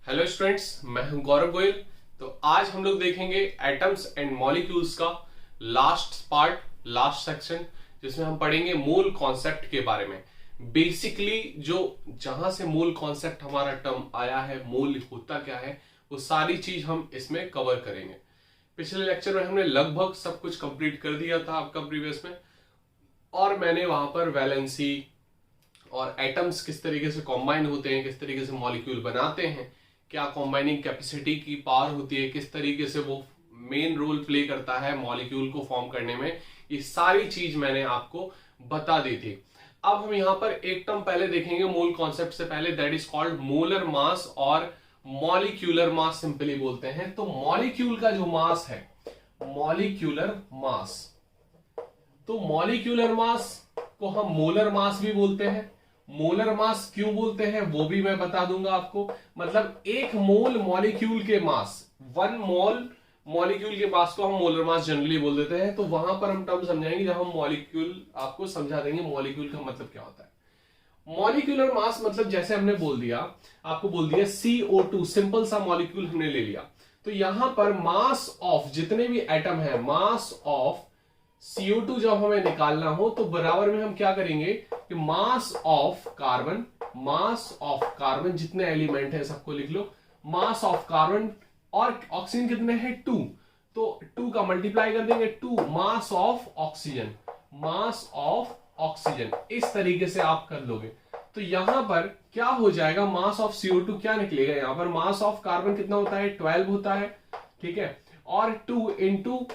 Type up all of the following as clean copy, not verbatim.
Hello students, मैं हूं गौरव गोयल। तो आज हम लोग देखेंगे एटम्स एंड मॉलिक्यूल्स का लास्ट पार्ट, लास्ट सेक्शन, जिसमें हम पढ़ेंगे मूल कॉन्सेप्ट के बारे में। बेसिकली जो जहां से मूल कॉन्सेप्ट हमारा टर्म आया है, मूल होता क्या है, वो सारी चीज हम इसमें कवर करेंगे। पिछले लेक्चर में हमने लगभग सब कुछ कंप्लीट कर दिया था आपका प्रीवियस में, और मैंने वहां पर वैलेंसी और एटम्स किस तरीके से कॉम्बाइन होते हैं, किस तरीके से मॉलिक्यूल बनाते हैं, क्या कॉम्बाइनिंग कैपेसिटी की पावर होती है, किस तरीके से वो मेन रोल प्ले करता है मॉलिक्यूल को फॉर्म करने में, ये सारी चीज मैंने आपको बता दी थी। अब हम यहां पर एक टर्म पहले देखेंगे मूल कॉन्सेप्ट से पहले, that is called molar mass और मॉलिक्यूलर मास सिंपली बोलते हैं। तो मॉलिक्यूल का जो मास है, मॉलिक्यूलर मास, तो मॉलिक्यूलर मास को हम मोलर मास भी बोलते हैं। मोलर मास क्यों बोलते हैं वो भी मैं बता दूंगा आपको। मतलब एक मोल मॉलिक्यूल के मास, 1 मोल मॉलिक्यूल के मास को हम मोलर मास जनरली बोल देते हैं। तो वहां पर हम टर्म समझाएंगे जब हम मॉलिक्यूल आपको समझा देंगे मॉलिक्यूल का मतलब क्या होता है। मॉलिक्यूलर मास मतलब जैसे हमने बोल दिया, आपको बोल दिया CO2, सिंपल सा मॉलिक्यूल हमने ले लिया। तो यहां पर मास ऑफ जितने भी एटम है, मास ऑफ CO2 जब हमें निकालना हो तो बराबर में हम क्या करेंगे कि mass of carbon, mass of carbon जितने एलिमेंट है सबको लिख लो, मास ऑफ कार्बन, और ऑक्सीजन कितने हैं 2, तो 2 का मल्टीप्लाई कर देंगे 2, mass of oxygen, mass of oxygen, इस तरीके से आप कर लोगे। तो यहां पर क्या हो जाएगा, मास ऑफ CO2 क्या निकलेगा, यहां पर मास ऑफ कार्बन कितना होता है 12 होता है, ठीक है, और 2 इंटू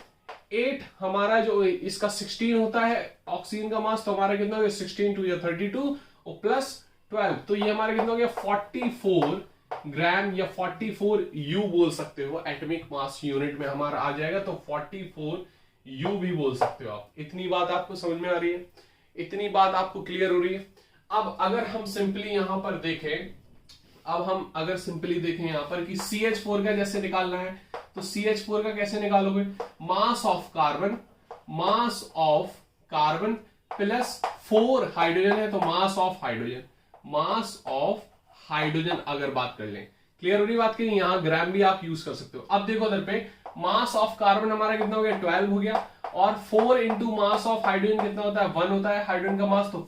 8 हमारा जो इसका 16 होता है ऑक्सीजन का मास, तो हमारा कितना हो गया 16 2 या 32 और प्लस 12, तो ये हमारा कितना हो गया 44 ग्राम या 44 यू बोल सकते हो, एटॉमिक मास यूनिट में हमारा आ जाएगा। तो 44 यू भी बोल सकते हो आप। इतनी बात आपको समझ में आ रही है, इतनी बात आपको क्लियर हो रही है। अब अगर हम सिंपली यहां पर देखें, अब हम अगर सिंपली देखें यहां पर कि CH4 का जैसे निकालना है, तो CH4 का कैसे निकालोगे, mass of carbon, mass of carbon plus 4 hydrogen है, तो mass of hydrogen, mass of hydrogen अगर बात कर लें, क्लियर हो रही बात की, यहां ग्राम भी आप यूज कर सकते हो। अब देखो इधर पे मास ऑफ कार्बन हमारा कितना हो गया 12 हो गया, और 4 इंटू मास ऑफ हाइड्रोजन कितना होता है 1 होता है हाइड्रोजन का मास, तो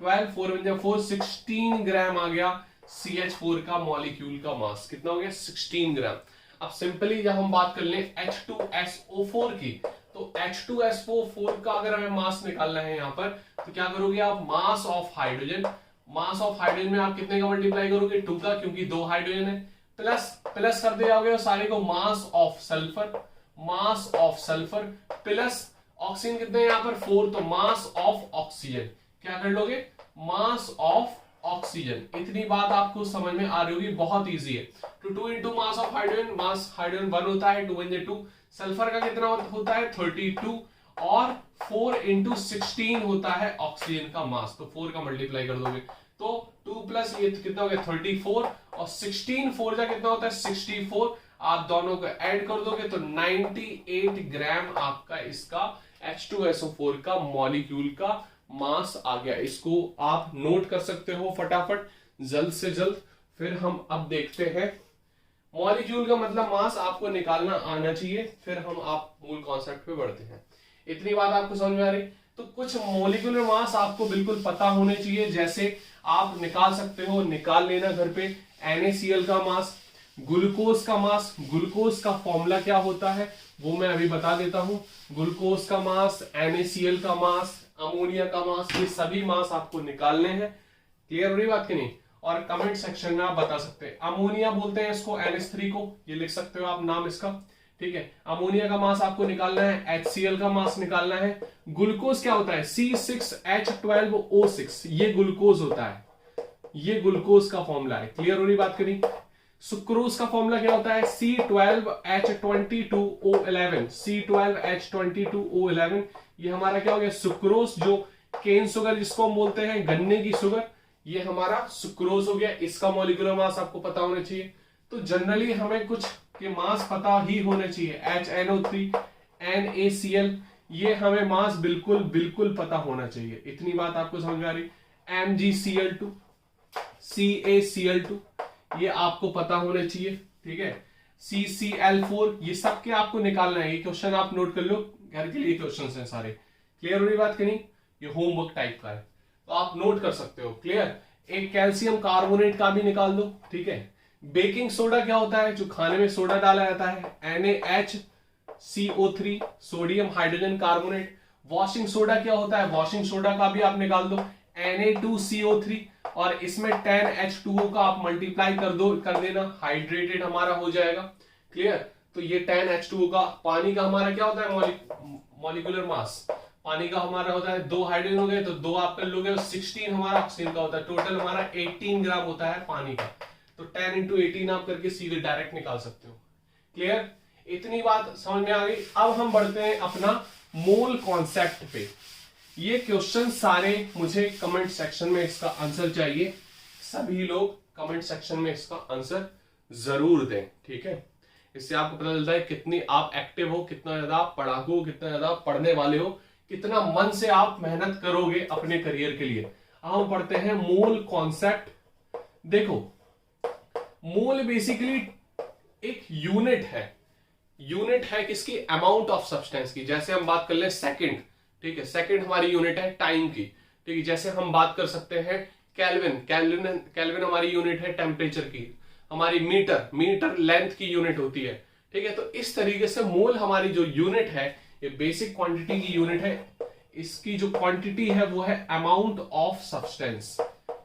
12 4 बन जाए 4, 16 ग्राम आ गया CH4 का मॉलिक्यूल का मास, कितना हो गया 16 ग्राम। अब सिंपली जब हम बात कर लें H2SO4 की, तो H2SO4 का अगर हमें मास निकालना है यहां पर, तो क्या करोगे आप, mass of hydrogen, mass of hydrogen में आप कितने का मल्टीप्लाई करोगे 2 का, क्योंकि 2 हाइड्रोजन है, प्लस प्लस कर दिया सारे को, mass of sulphur, mass of sulphur plus oxygen कितने यहां पर 4, तो मास ऑफ ऑक्सीजन, क्या कर लोगे मास ऑफ ऑक्सीजन। इतनी बात आपको समझ में आ रही होगी, बहुत इजी है। तो 2 into mass of hydrogen, mass hydrogen 1 होता है, 2 वन 2, सल्फर का कितना होता है 32, और 4 इंटू 16 होता है ऑक्सीजन का मास, तो 4 का मल्टीप्लाई कर दोगे, तो 2 प्लस ये कितना हो गया 34, और 16 4 का कितना होता है 64, आप दोनों को ऐड कर दोगे तो 98 ग्राम आपका इसका H2SO4 का मॉलिक्यूल का मास आ गया। इसको आप नोट कर सकते हो फटाफट, जल्द से जल्द। फिर हम अब देखते हैं मॉलिक्यूल का मतलब मास आपको निकालना आना चाहिए, फिर हम आप मूल कॉन्सेप्ट पे बढ़ते हैं। इतनी बात आपको समझ में आ रही, तो कुछ मॉलिक्यूलर मास आपको बिल्कुल पता होने चाहिए, जैसे आप निकाल सकते हो, निकाल लेना घर पे, NaCl का मास, ग्लूकोज का मास, ग्लूकोज का फॉर्मूला क्या होता है वो मैं अभी बता देता हूं, ग्लूकोज का मास, NaCl का मास, अमोनिया का मास, ये सभी मास आपको निकालने हैं। क्लियर हो रही बात की नहीं, और कमेंट सेक्शन में आप बता सकते हैं। अमोनिया बोलते हैं इसको, NH3 को, ये लिख सकते हो आप नाम इसका, ठीक है। अमोनिया का मास आपको निकालना है, HCl का मास निकालना है। ग्लूकोज क्या होता है C6H12O6, ये ग्लूकोज होता है, ये ग्लूकोज का फॉर्मूला है। क्लियर हो रही बात करी। सुक्रोज का फॉर्मूला क्या होता है C12H22O11, C12H22O11, ये हमारा क्या हो गया सुक्रोज, जो केन शुगर जिसको हम बोलते हैं, गन्ने की शुगर, ये हमारा सुक्रोज हो गया। इसका मॉलिक्यूलर मास आपको पता होना चाहिए। तो जनरली हमें कुछ के मास पता ही होने चाहिए, HNO3, NaCl, ये हमें मास बिल्कुल बिल्कुल पता होना चाहिए। इतनी बात आपको समझ में आ रही। MgCl2, CaCl2, ये आपको पता होने चाहिए, ठीक है। CCl4 ये सब के आपको निकालना है। ये क्वेश्चन आप नोट कर लो, घर के लिए क्वेश्चन हैं सारे। क्लियर हो रही बात कि नहीं? ये होमवर्क टाइप का है तो आप नोट कर सकते हो। क्लियर। एक कैल्शियम कार्बोनेट का भी निकाल दो, ठीक है। बेकिंग सोडा क्या होता है? जो खाने में सोडा डाला जाता है, NaHCO3 sodium hydrogen carbonate. Washing soda क्या होता है? वॉशिंग सोडा का भी आप निकाल दो, Na2CO3। और इसमें 10H2O का आप मल्टीप्लाई कर देना, हाइड्रेटेड हमारा हो जाएगा। क्लियर। तो ये 10H2O का, पानी का हमारा क्या होता है? मॉलिक्यूलर मास पानी का हमारा होता है 2 हाइड्रोजन हो गए तो 2 आप कर लोगे, 16 हमारा ऑक्सीजन का होता है। टोटल हमारा 18 ग्राम होता है पानी का। तो 10 × 18 आप करके सीधे डायरेक्ट निकाल सकते हो। क्लियर। इतनी बात समझ में आ गई। अब हम बढ़ते हैं अपना मोल कॉन्सेप्ट पे। ये क्वेश्चन सारे मुझे कमेंट सेक्शन में इसका आंसर चाहिए। सभी लोग कमेंट सेक्शन में इसका आंसर जरूर दें, ठीक है। इससे आपको पता चलता है कितनी आप एक्टिव हो, कितना ज्यादा आप पढ़ाकू हो, कितना ज्यादा पढ़ने वाले हो, कितना मन से आप मेहनत करोगे अपने करियर के लिए। अब हम पढ़ते हैं मोल कॉन्सेप्ट। देखो, मोल बेसिकली एक यूनिट है। यूनिट है किसकी? अमाउंट ऑफ सब्सटेंस की। जैसे हम बात कर ले सेकंड, ठीक है, सेकंड हमारी यूनिट है टाइम की, ठीक है। जैसे हम बात कर सकते हैं केल्विन, केल्विन हमारी यूनिट है टेम्परेचर की। हमारी मीटर लेंथ की यूनिट होती है, ठीक है। तो इस तरीके से मोल हमारी जो यूनिट है, ये बेसिक क्वांटिटी की यूनिट है। इसकी जो क्वांटिटी है वो है अमाउंट ऑफ सब्सटेंस।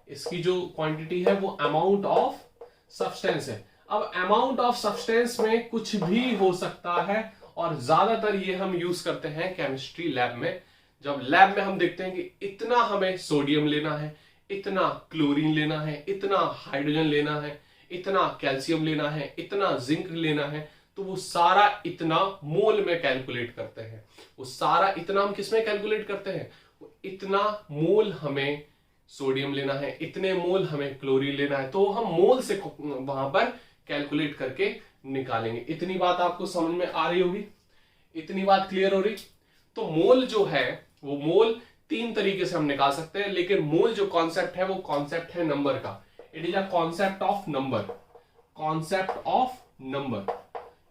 इसकी जो क्वांटिटी है वो अमाउंट ऑफ सब्सटेंस है। अब अमाउंट ऑफ सब्सटेंस में कुछ भी हो सकता है और ज्यादातर ये हम यूज करते हैं केमिस्ट्री लैब में। जब लैब में हम देखते हैं कि इतना हमें सोडियम लेना है, इतना क्लोरीन लेना है, इतना हाइड्रोजन लेना है, इतना कैल्शियम लेना है, इतना जिंक लेना है, तो वो सारा इतना मोल में कैलकुलेट करते हैं। वो सारा इतना हम किसमें कैलकुलेट करते हैं? वो इतना मोल हमें सोडियम लेना है, इतने मोल हमें क्लोरीन लेना है, तो हम मोल से वहां पर कैलकुलेट करके निकालेंगे। इतनी बात आपको समझ में आ रही होगी? इतनी बात क्लियर हो रही? तो मोल जो है वो मोल 3 तरीके से हम निकाल सकते हैं, लेकिन मोल जो कॉन्सेप्ट है वो कॉन्सेप्ट है नंबर का। It is a concept of number. Concept of number,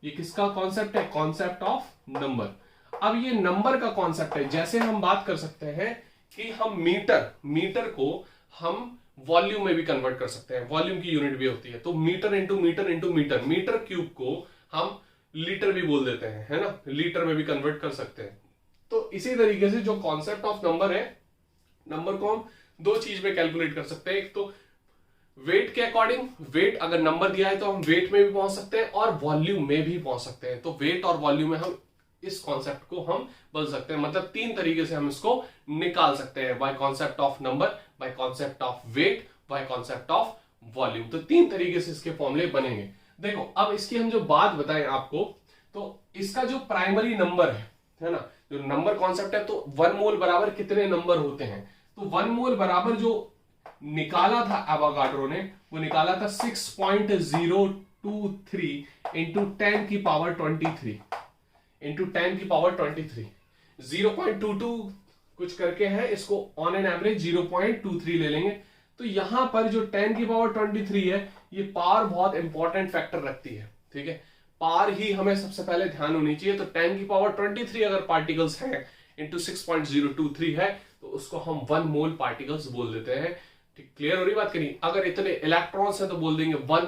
ये किसका कॉन्सेप्ट है? Concept of number. अब ये नंबर का कॉन्सेप्ट है। जैसे हम बात कर सकते हैं कि हम मीटर को हम वॉल्यूम में भी कन्वर्ट कर सकते हैं, वॉल्यूम की यूनिट भी होती है। तो मीटर इंटू मीटर क्यूब को हम लीटर भी बोल देते हैं, है ना, लीटर में भी कन्वर्ट कर सकते हैं। तो इसी तरीके से जो कॉन्सेप्ट ऑफ नंबर है, नंबर को हम 2 चीज में कैलकुलेट कर सकते हैं। एक तो वेट के अकॉर्डिंग, वेट अगर नंबर दिया है तो हम वेट में भी पहुंच सकते हैं और वॉल्यूम में भी पहुंच सकते हैं। तो वेट और वॉल्यूम में हम इस कॉन्सेप्ट को हम बोल सकते हैं। मतलब 3 तरीके से हम इसको निकाल सकते हैं, by concept of number, by concept of weight, by concept of volume. तो 3 तरीके से इसके फॉर्मूले बनेंगे। देखो, अब इसकी हम जो बात बताएं आपको, तो इसका जो प्राइमरी नंबर है ना, जो नंबर कॉन्सेप्ट है, तो 1 मोल बराबर कितने नंबर होते हैं? तो 1 मोल बराबर जो निकाला था एवोगाड्रो ने, वो निकाला था 6.023 इंटू 10 की पावर 23 इंटू 10 की पावर 23। 0.22 कुछ करके है, इसको ऑन एन एवरेज 0.23 ले लेंगे। तो यहां पर जो 10 की पावर 23 है, ये पावर बहुत इंपॉर्टेंट फैक्टर रखती है, ठीक है। पावर ही हमें सबसे पहले ध्यान होनी चाहिए। तो 10 की पावर 23 अगर पार्टिकल्स हैं इंटू 6.023 है, तो उसको हम 1 मोल पार्टिकल्स बोल देते हैं। ठीक, क्लियर हो रही बात? करिए। अगर इतने इलेक्ट्रॉन्स है तो बोल देंगे 1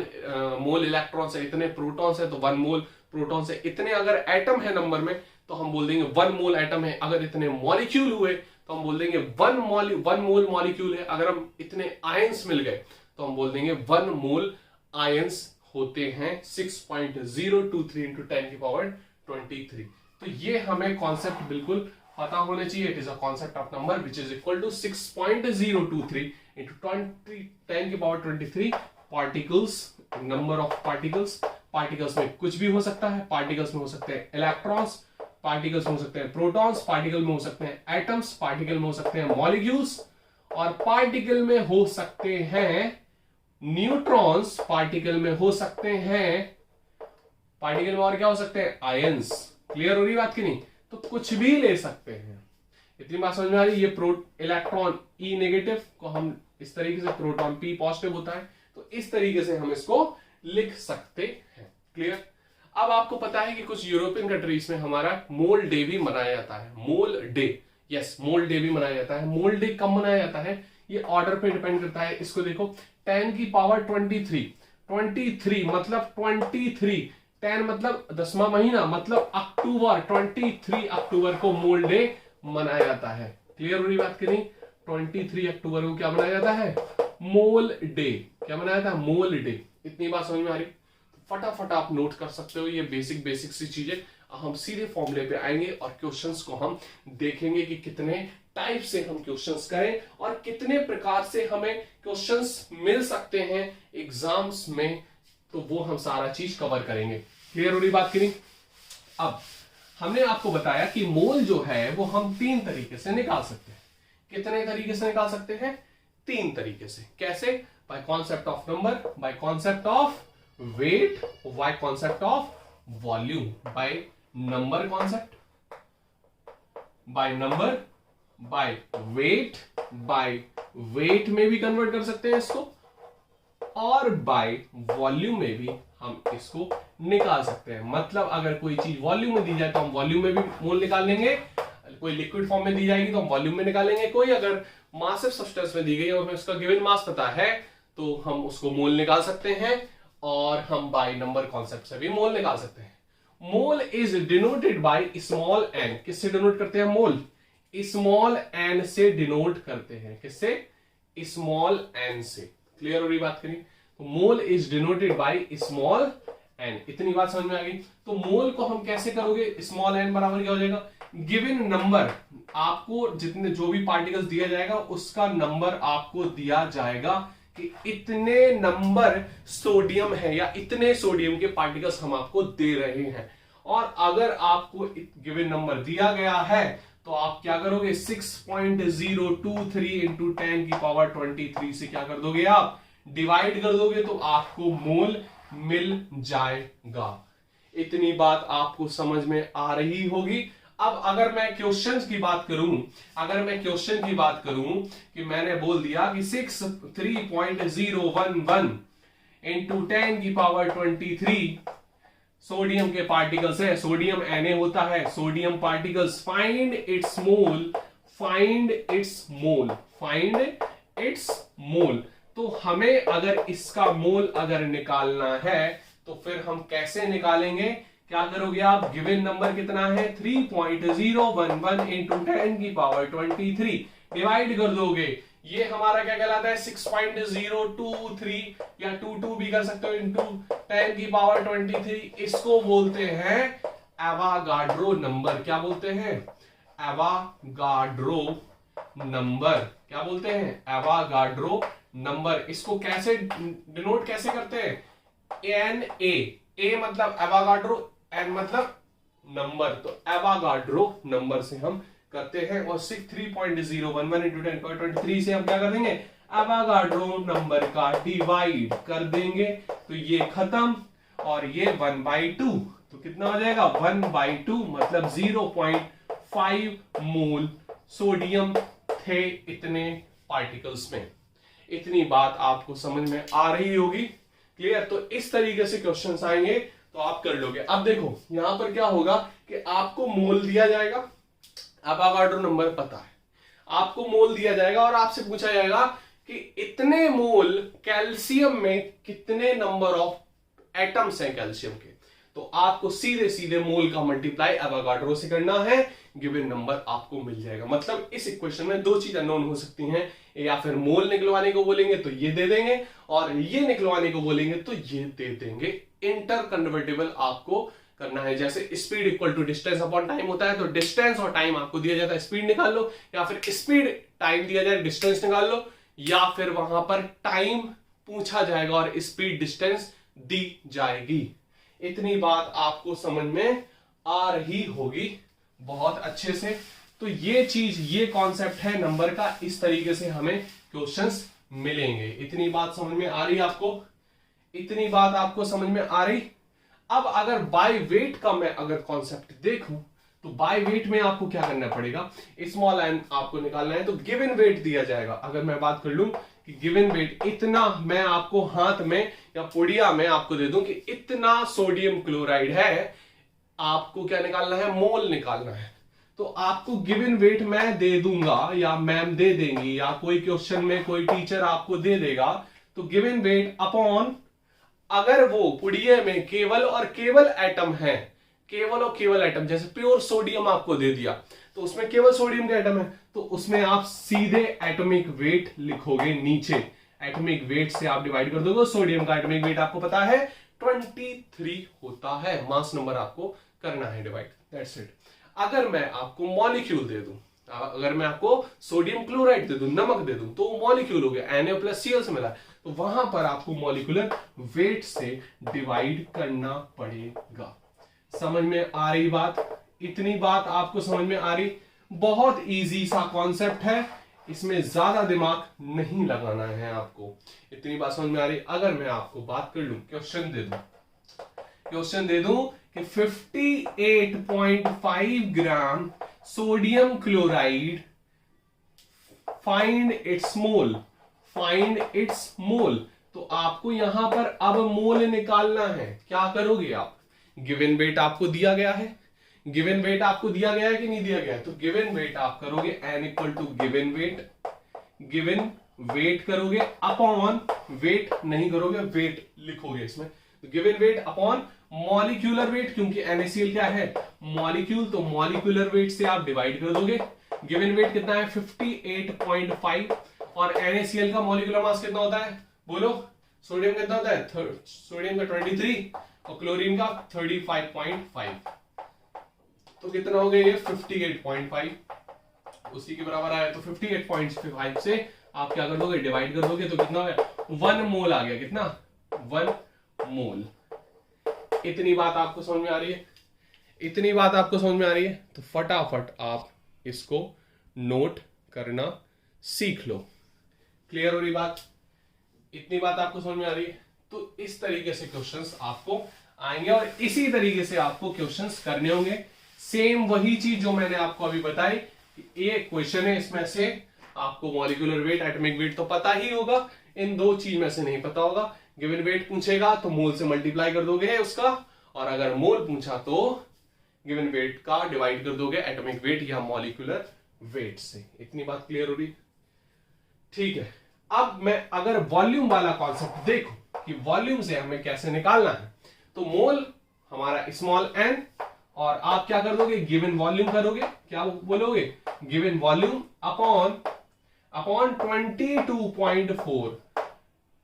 मोल इलेक्ट्रॉन्स है, इतने प्रोटॉन्स है तो 1 मोल प्रोटॉन्स है, इतने अगर एटम है नंबर में तो हम बोल देंगे 1 मोल एटम है। अगर इतने मॉलिक्यूल हुए तो हम बोल देंगे 1 मोल मॉलिक्यूल है। अगर हम इतने आयंस मिल गए तो हम बोल देंगे 1 मोल आयंस होते हैं। 6.023 इंटू 10 की पावर 23। तो ये हमें कॉन्सेप्ट बिल्कुल पता होना चाहिए। It is a concept of number which is equal to 6.023 into 10 की power 23 particles, number of particles. Particles में कुछ भी हो सकता है। पार्टिकल्स में हो सकते हैं इलेक्ट्रॉन्स, पार्टिकल्स में हो सकते हैं प्रोटॉन्स, पार्टिकल में हो सकते हैं एटम्स, पार्टिकल में हो सकते हैं मॉलिक्यूल्स, और पार्टिकल में हो सकते हैं न्यूट्रॉन्स, पार्टिकल में हो सकते हैं, पार्टिकल में और क्या हो सकते हैं? आयंस। क्लियर हो रही बात की नहीं? तो कुछ भी ले सकते हैं। इतनी बात समझ में आ रही? ये इलेक्ट्रॉन E नेगेटिव को हम इस तरीके से, प्रोटॉन P पॉजिटिव होता है, तो तो इस तरीके से हम इसको लिख सकते हैं। क्लियर। अब आपको पता है कि कुछ यूरोपियन कंट्रीज में हमारा मोल डे भी मनाया जाता है। मोल डे, यस, मोल डे भी मनाया जाता है। मोल डे कब मनाया जाता है ये ऑर्डर पे डिपेंड करता है। इसको देखो 10 की पावर 23 मतलब 23, 10 मतलब 10वां महीना, मतलब अक्टूबर, 23 अक्टूबर को मोल डे मनाया जाता है। क्लियर हो रही बात की नहीं? 23 अक्टूबर को क्या मनाया जाता है? मोल डे। क्या मनाया जाता है? मोल डे। इतनी बात समझ में आ रही? फटाफट आप नोट कर सकते हो ये बेसिक सी चीजें। हम सीधे फॉर्मूले पे आएंगे और क्वेश्चंस को हम देखेंगे कि कितने टाइप से हम क्वेश्चंस करें और कितने प्रकार से हमें क्वेश्चंस मिल सकते हैं एग्जाम्स में, तो वो हम सारा चीज कवर करेंगे। क्लियर हो रही बात की नहीं? अब हमने आपको बताया कि मोल जो है वो हम 3 तरीके से निकाल सकते हैं। कितने तरीके से निकाल सकते हैं? 3 तरीके से। कैसे? By concept of number, by concept of weight, by concept of volume. By number concept, by number, by weight में भी कन्वर्ट कर सकते हैं इसको, और बाय वॉल्यूम में भी हम इसको निकाल सकते हैं। मतलब अगर कोई चीज वॉल्यूम में दी जाए तो हम वॉल्यूम में भी मोल निकाल लेंगे, कोई लिक्विड फॉर्म में दी जाएगी तो हम वॉल्यूम में निकालेंगे, कोई अगर मासिव सब्सटेंस में दी गई और हमें उसका गिवन मास पता है तो हम उसको मोल निकाल सकते हैं, और हम बाय नंबर कॉन्सेप्ट से भी मोल निकाल सकते हैं। Mole is denoted by small n. किससे डिनोट करते हैं मोल? स्मॉल एन से डिनोट करते हैं। किससे? स्मॉल एन से। क्लियर हो रही बात करें? तो mole is denoted by small n. इतनी बात समझ में आ गई? तो मोल को हम कैसे करोगे? स्मॉल एन बराबर क्या हो जाएगा? गिवन नंबर, आपको जितने जो भी पार्टिकल्स दिया जाएगा उसका नंबर आपको दिया जाएगा कि इतने नंबर सोडियम है या इतने सोडियम के पार्टिकल्स हम आपको दे रहे हैं। और अगर आपको गिवन नंबर दिया गया है तो आप क्या करोगे? 6.023 इंटू 10 की पावर 23 से क्या कर दोगे? आप डिवाइड कर दोगे तो आपको मोल मिल जाएगा। इतनी बात आपको समझ में आ रही होगी। अब अगर मैं क्वेश्चंस की बात करूं, कि मैंने बोल दिया कि 3.011 इंटू 10 की पावर 23 सोडियम के पार्टिकल्स है, सोडियम Na होता है, sodium particles, find its mole. तो हमें अगर इसका मोल अगर निकालना है तो फिर हम कैसे निकालेंगे? क्या करोगे आप? गिवन नंबर कितना है? 3.011 इंटू 10 की पावर 23 डिवाइड कर दोगे। ये हमारा क्या कहलाता है? 6.023 या 22 भी कर सकते हो इंटू 10 की पावर 23। इसको बोलते हैं एवागाड्रो नंबर। क्या बोलते हैं? एवागाड्रो नंबर। क्या बोलते हैं? एवागाड्रो नंबर। इसको कैसे डिनोट कैसे करते हैं? ए मतलब एवागाड्रो, एन मतलब नंबर, तो एवागाड्रो नंबर से हम करते हैं। और 3.011 इंटू 10.23 से हम क्या कर देंगे? एवागाड्रो नंबर का डिवाइड कर देंगे, तो ये खत्म, और ये 1/2, तो कितना हो जाएगा? 1/2 मतलब 0.5 मोल सोडियम थे इतने पार्टिकल्स में। इतनी बात आपको समझ में आ रही होगी। क्लियर? तो इस तरीके से क्वेश्चंस आएंगे तो आप कर लोगे। अब देखो यहां पर क्या होगा कि आपको मोल दिया जाएगा, एवोगाड्रो नंबर पता है, आपको मोल दिया जाएगा और आपसे पूछा जाएगा कि इतने मोल कैल्शियम में कितने नंबर ऑफ एटम्स हैं कैल्शियम के। तो आपको सीधे सीधे मोल का मल्टीप्लाई एवोगाड्रो से करना है, गिवन नंबर आपको मिल जाएगा। मतलब इस इक्वेशन में 2 चीज अननोन हो सकती हैं, या फिर मोल निकलवाने को बोलेंगे तो ये दे देंगे, और ये निकलवाने को बोलेंगे तो ये दे देंगे। इंटर कन्वर्टेबल आपको करना है। जैसे speed equal to distance upon time होता है, तो डिस्टेंस और टाइम आपको दिया जाता है, स्पीड निकाल लो, या फिर स्पीड टाइम दिया जाए डिस्टेंस निकाल लो, या फिर वहां पर टाइम पूछा जाएगा और स्पीड डिस्टेंस दी जाएगी। इतनी बात आपको समझ में आ रही होगी बहुत अच्छे से। तो ये चीज, ये कॉन्सेप्ट है नंबर का, इस तरीके से हमें क्वेश्चंस मिलेंगे। इतनी बात समझ में आ रही आपको? इतनी बात आपको समझ में आ रही? अब अगर बाय वेट का मैं अगर कॉन्सेप्ट देखूं तो बाय वेट में आपको क्या करना पड़ेगा? स्मॉल एन आपको निकालना है, तो गिवन वेट दिया जाएगा। अगर मैं बात कर लूं कि गिवन वेट इतना मैं आपको हाथ में या पुड़िया में आपको दे दूं कि इतना सोडियम क्लोराइड है, आपको क्या निकालना है, मोल निकालना है। तो आपको गिवन वेट मैं दे दूंगा या मैम दे देंगी या कोई क्वेश्चन में कोई टीचर आपको दे देगा, तो गिवन वेट अपॉन, अगर वो पुड़िये में केवल और केवल एटम है, केवल और केवल एटम, जैसे प्योर सोडियम आपको दे दिया तो उसमें केवल सोडियम का एटम है, तो उसमें आप सीधे एटॉमिक वेट लिखोगे नीचे, एटॉमिक वेट से आप डिवाइड कर दोगे। सोडियम का एटॉमिक वेट आपको पता है 23 होता है, मास नंबर आपको करना है डिवाइड, दैट्स इट। अगर मैं आपको मॉलिक्यूल दे दूं, अगर मैं आपको सोडियम क्लोराइड दे दूं, नमक दे दूं, तो मॉलिक्यूल हो गया, Na+Cl से मिला, तो वहां पर आपको मॉलिक्यूलर वेट से डिवाइड करना पड़ेगा। समझ में आ रही बात? इतनी बात आपको समझ में आ रही? बहुत इजी सा कॉन्सेप्ट है, इसमें ज्यादा दिमाग नहीं लगाना है आपको। इतनी बात समझ में आ रही? अगर मैं आपको बात कर लूं, क्वेश्चन दे दूं कि 58.5 gram sodium chloride, find its mole, तो आपको यहां पर अब मोल निकालना है। क्या करोगे आप? गिवन वेट आपको दिया गया है, गिवन वेट आपको दिया गया है कि नहीं दिया गया है, तो गिवन वेट आप करोगे n equal to given weight करोगे अपॉन, वेट नहीं करोगे, वेट लिखोगे इसमें, तो given weight upon molecular weight, क्योंकि NaCl क्या है, मॉलिक्यूल, तो मॉलिक्यूलर वेट से आप डिवाइड कर दोगे। गिवन वेट कितना है 58.5 और NaCl का मॉलिक्यूलर मास कितना होता है बोलो? सोडियम कितना होता है, सोडियम का 23 और क्लोरीन का 35.5, तो कितना हो गया ये 58.5, उसी के बराबर आया। तो 58.5 से आप क्या कर दोगे, डिवाइड कर दोगे, तो कितना हो गया, 1 मोल आ गया। कितना? 1 मोल। इतनी बात आपको समझ में आ रही है? इतनी बात आपको समझ में आ रही है? तो फटाफट आप इसको नोट करना सीख लो। क्लियर हो रही बात? इतनी बात आपको समझ में आ रही है? तो इस तरीके से क्वेश्चंस आपको आएंगे और इसी तरीके से आपको क्वेश्चंस करने होंगे। सेम वही चीज जो मैंने आपको अभी बताई, एक क्वेश्चन है, इसमें से आपको मॉलिक्यूलर वेट, एटॉमिक वेट तो पता ही होगा, इन दो चीज में से नहीं पता होगा। गिवन वेट पूछेगा तो मोल से मल्टीप्लाई कर दोगे उसका, और अगर मोल पूछा तो गिवन वेट का डिवाइड कर दोगे एटॉमिक वेट या मॉलिक्यूलर वेट से। इतनी बात क्लियर हो रही? ठीक है। अब मैं अगर वॉल्यूम वाला कॉन्सेप्ट देखूं कि वॉल्यूम से हमें कैसे निकालना है, तो मोल हमारा स्मॉल n, और आप क्या कर दोगे, गिवन वॉल्यूम करोगे, क्या बोलोगे, गिवन वॉल्यूम अपॉन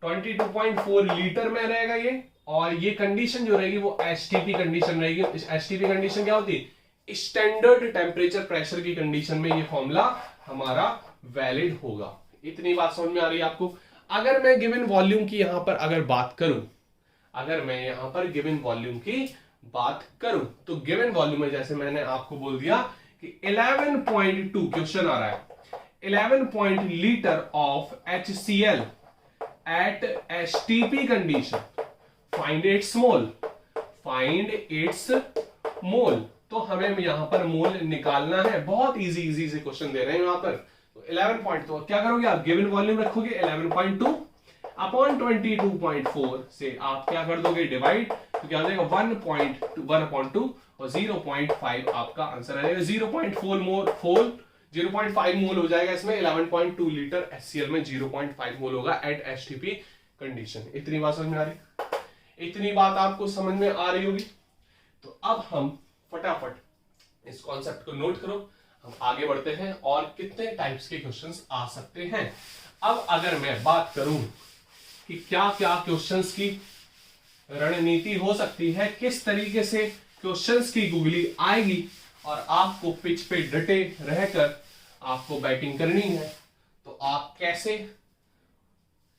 22.4 लीटर में रहेगा ये, और ये कंडीशन जो रहेगी वो एचटीपी कंडीशन रहेगी। एचटीपी कंडीशन क्या होती है, स्टैंडर्ड टेम्परेचर प्रेशर की कंडीशन में ये फॉर्मूला हमारा वैलिड होगा। इतनी बात समझ में आ रही है आपको? अगर मैं गिवन वॉल्यूम की यहां पर अगर बात करूं, अगर मैं यहां पर गिवन वॉल्यूम की बात करूं, तो गिवन वॉल्यूम में जैसे मैंने आपको बोल दिया कि 11.2 क्वेश्चन आ रहा है, 11 litre of HCl at HTP condition, find its mole. तो हमें यहां पर मोल निकालना है। बहुत इजी से क्वेश्चन दे रहे हैं यहां पर। तो 11 पॉइंट, तो क्या करोगे आप, गिवन वॉल्यूम रखोगे 11.2 अपॉन 22.4 से आप क्या कर दोगे, डिवाइड, तो क्या हो जाएगा 1.2 और 0.5 आपका आंसर आ जाएगा। 0.5 मोल हो जाएगा इसमें। 11.2 लीटर HCl में 0.5 मोल होगा एट एचटीपी कंडीशन। इतनी बात समझ में आ रही? इतनी बात आपको समझ में आ रही होगी? तो अब हम फटाफट इस कॉन्सेप्ट को नोट करो, हम आगे बढ़ते हैं और कितने टाइप्स के क्वेश्चंस आ सकते हैं। अब अगर मैं बात करूं कि क्या क्या क्वेश्चंस की रणनीति हो सकती है, किस तरीके से क्वेश्चंस की गुगली आएगी और आपको पिच पे डटे रहकर आपको बैटिंग करनी है, तो आप कैसे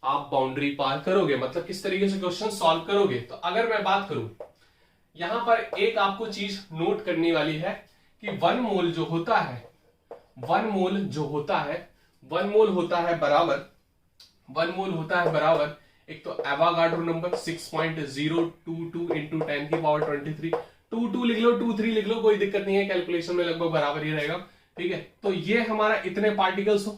आप बाउंड्री पार करोगे, मतलब किस तरीके से क्वेश्चन सॉल्व करोगे। तो अगर मैं बात करूं, यहां पर एक आपको चीज नोट करने वाली है कि 1 मोल जो होता है, 1 मोल होता है बराबर एक तो एवोगाड्रो नंबर 6.022 इंटू 10 की पावर 23, 22 लिख लो, 23 लिख लो, कोई दिक्कत नहीं है, कैलकुलेशन में लगभग बराबर ही रहेगा। ठीक है, तो ये हमारा इतने पार्टिकल्स हो,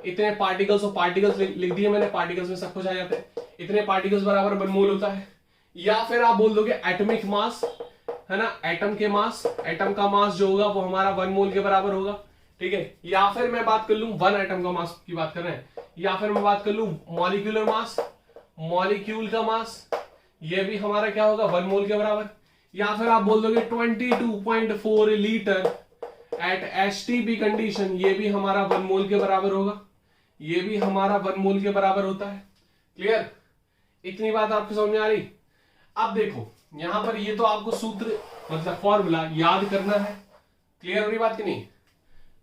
इतने पार्टिकल्स और पार्टिकल्स लिख दिए मैंने, पार्टिकल्स में सब कुछ आ जाता है, इतने पार्टिकल्स बराबर 1 मोल होता है। या फिर आप बोल दोगे एटॉमिक मास, है ना, एटम के मास, एटम का मास जो होगा वो हमारा 1 मोल के बराबर होगा, ठीक है। या फिर मैं बात कर लूं 1 एटम का मास की बात कर रहे हैं, या फिर मैं बात कर लूं मॉलिक्यूलर मास, मॉलिक्यूल का मास, ये भी हमारा क्या होगा 1 मोल के बराबर। या फिर आप बोल दोगे 22.4 लीटर एट एचटीपी कंडीशन, ये भी हमारा 1 मोल के बराबर होगा, ये भी हमारा 1 मोल के बराबर होता है। क्लियर, इतनी बात आपको समझ में आ रही। अब देखो यहां पर ये तो आपको सूत्र मतलब फॉर्मूला याद करना है। क्लियर हो रही बात कि नहीं?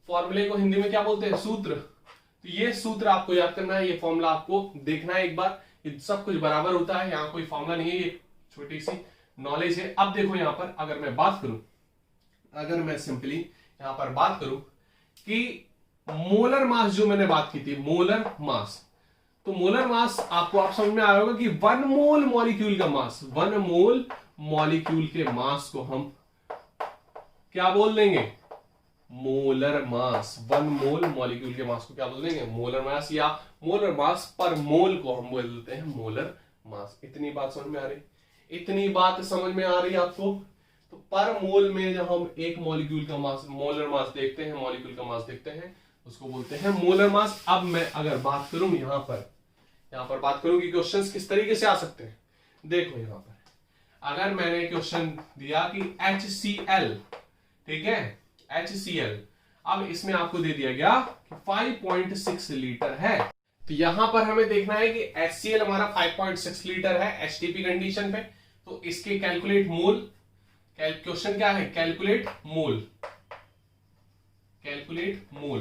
फॉर्मूले को हिंदी में क्या बोलते हैं? सूत्र। तो ये सूत्र आपको याद करना है, ये फॉर्मूला आपको देखना है एक बार, ये सब कुछ बराबर होता है, यहाँ कोई फॉर्मूला नहीं है, ये छोटी सी नॉलेज है। अब देखो यहाँ पर अगर मैं बात करूं, अगर मैं सिंपली यहां पर बात करूं कि मोलर मास जो मैंने बात की थी, मोलर मास, तो मोलर मास आपको आप समझ में आया होगा कि 1 मोल मॉलिक्यूल का मास, 1 मोल मॉलिक्यूल के मास को हम क्या बोल देंगे? Molar mass. 1 मोल मॉलिक्यूल के मास को क्या बोल देंगे? मोलर मास, या मोलर मास पर मोल को हम बोल देते हैं मोलर मास। इतनी बात समझ में आ रही? इतनी बात समझ में आ रही आपको? तो पर मोल में जब हम एक मॉलिक्यूल का मास, मोलर मास देखते हैं, मॉलिक्यूल का मास देखते हैं, उसको बोलते हैं मोलर मास। अब मैं अगर बात करूं यहां पर बात करूं कि क्वेश्चंस किस तरीके से आ सकते हैं। देखो यहां पर अगर मैंने क्वेश्चन दिया कि HCl, ठीक है, HCl, अब इसमें आपको दे दिया गया कि 5.6 लीटर है, तो यहां पर हमें देखना है कि HCl हमारा 5.6 लीटर है एचटीपी कंडीशन पे, तो इसके कैलकुलेट मोल, क्वेश्चन क्या है? कैलकुलेट मोल, कैलकुलेट मोल,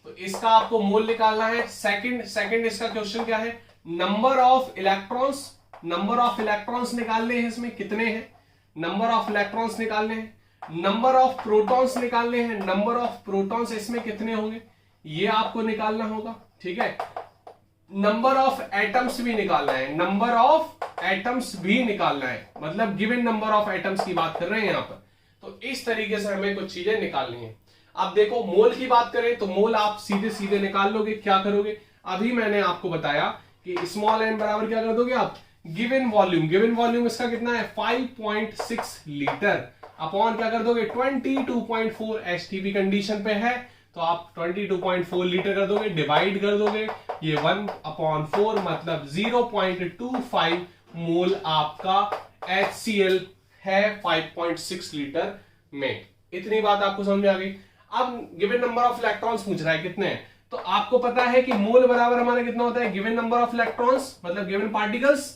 तो इसका आपको मोल निकालना है। सेकंड इसका क्वेश्चन क्या है? Number of electrons, number of electrons निकालने हैं, इसमें कितने हैं? नंबर ऑफ इलेक्ट्रॉन्स निकालने हैं। नंबर ऑफ प्रोटॉन्स निकालने हैं, नंबर ऑफ प्रोटॉन्स इसमें कितने होंगे ये आपको निकालना होगा, ठीक है। नंबर ऑफ एटम्स भी निकालना है, नंबर ऑफ एटम्स भी निकालना है, मतलब गिवन नंबर ऑफ एटम्स की बात कर रहे हैं यहां पर। तो इस तरीके से हमें कुछ चीजें निकालनी है। अब देखो मोल की बात करें तो मोल आप सीधे सीधे निकाल लोगे। क्या करोगे? अभी मैंने आपको बताया कि स्मॉल एन बराबर क्या कर दोगे आप? गिवन वॉल्यूम, गिवन वॉल्यूम इसका कितना है? 5.6 लीटर अपॉन क्या कर दोगे? 22.4 एचटीपी कंडीशन पे है, तो आप 22.4 लीटर कर दोगे, डिवाइड कर दोगे, ये 1/4 मतलब 0.25 मोल आपका HCl है 5.6 लीटर में। इतनी बात आपको समझ में आ गई। अब गिवन नंबर ऑफ इलेक्ट्रॉन्स पूछ रहा है कितने हैं, तो आपको पता है कि मोल बराबर हमारा कितना होता है? गिवन नंबर ऑफ इलेक्ट्रॉन्स मतलब given particles,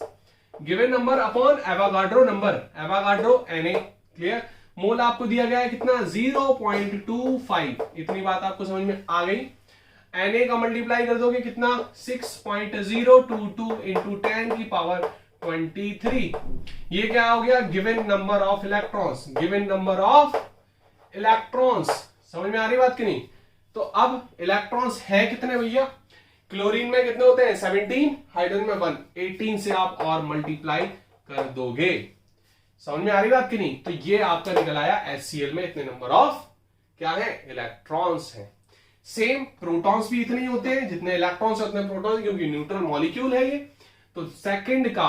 given number upon Avogadro number, Avogadro Na। Clear? Mole आपको दिया गया है कितना? 0.25। इतनी बात आपको समझ में आ गई। Na का मल्टीप्लाई कर दोगे कितना? 6.022 इंटू 10 की पावर 23। ये क्या हो गया? Given number of electrons, given number of electrons. समझ में आ रही बात कि नहीं? तो अब इलेक्ट्रॉन्स है कितने भैया? क्लोरीन में कितने होते हैं? 17, हाइड्रोजन में 1, 18 से आप और मल्टीप्लाई कर दोगे। समझ में आ रही बात कि नहीं? तो ये आपका निकल आया HCl में इतने नंबर ऑफ क्या है? इलेक्ट्रॉन्स हैं। सेम प्रोटॉन्स भी इतने ही होते हैं, जितने इलेक्ट्रॉन्स उतने प्रोटॉन्स, क्योंकि न्यूट्रल मॉलिक्यूल है ये। तो सेकंड का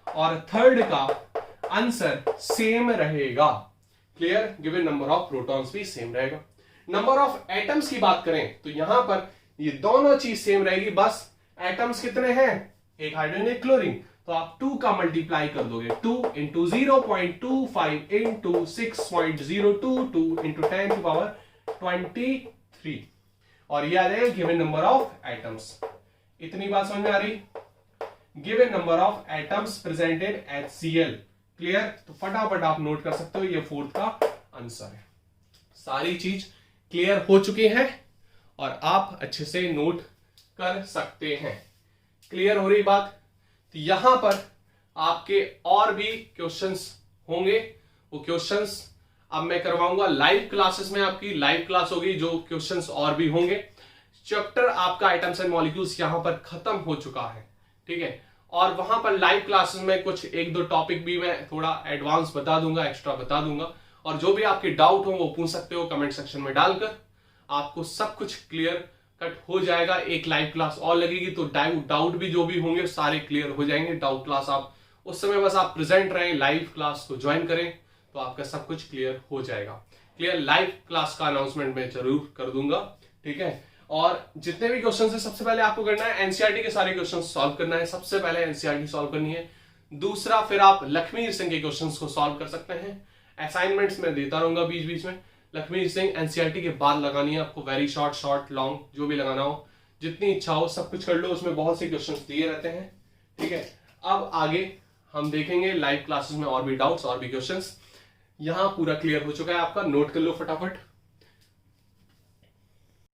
और थर्ड का आंसर सेम रहेगा। Clear? Given number of protons भी सेम रहेगा। नंबर ऑफ एटम्स की बात करें तो यहां पर ये दोनों चीज सेम रहेगी, बस एटम्स कितने हैं? एक हाइड्रोजन एक क्लोरीन, तो आप 2 का मल्टीप्लाई कर दोगे, 2 इंटू 0.25 इंटू 6.022 इंटू 10 की पावर 23, और ये आ जाएगा गिवन नंबर ऑफ एटम्स। इतनी बात समझ में आ रही? Given number of atoms presented HCl। Clear? तो फटाफट आप नोट कर सकते हो, ये 4th का आंसर है। सारी चीज क्लियर हो चुकी है और आप अच्छे से नोट कर सकते हैं। क्लियर हो रही बात? तो यहां पर आपके और भी क्वेश्चंस होंगे, वो क्वेश्चंस अब मैं करवाऊंगा लाइव क्लासेस में। आपकी लाइव क्लास होगी, जो क्वेश्चंस और भी होंगे। चैप्टर आपका एटम्स एंड मॉलिक्यूल्स यहां पर खत्म हो चुका है, ठीक है। और वहां पर लाइव क्लासेस में कुछ 1-2 टॉपिक भी मैं थोड़ा एडवांस बता दूंगा, एक्स्ट्रा बता दूंगा, और जो भी आपके डाउट हो वो पूछ सकते हो कमेंट सेक्शन में डालकर। आपको सब कुछ क्लियर कट हो जाएगा, एक लाइव क्लास और लगेगी, तो डाउट भी जो भी होंगे सारे क्लियर हो जाएंगे। डाउट क्लास आप उस समय बस आप प्रेजेंट रहें, लाइव क्लास को ज्वाइन करें तो आपका सब कुछ क्लियर हो जाएगा। क्लियर, लाइव क्लास का अनाउंसमेंट मैं जरूर कर दूंगा, ठीक है। और जितने भी क्वेश्चन है सबसे पहले आपको करना है एनसीईआरटी के सारे क्वेश्चन सॉल्व करना है, सबसे पहले एनसीईआरटी सॉल्व करनी है। दूसरा फिर आप लक्ष्मीर सिंह के क्वेश्चंस को सॉल्व कर सकते हैं। असाइनमेंट्स में देता रहूंगा बीच बीच में। लक्ष्मीर सिंह एनसीईआरटी के बाद लगानी है आपको, वेरी शॉर्ट लॉन्ग जो भी लगाना हो, जितनी इच्छा हो सब कुछ कर लो, उसमें बहुत से क्वेश्चन दिए रहते हैं, ठीक है। अब आगे हम देखेंगे लाइव क्लासेस में और भी डाउट्स और भी क्वेश्चंस। यहां पूरा क्लियर हो चुका है आपका, नोट कर लो फटाफट।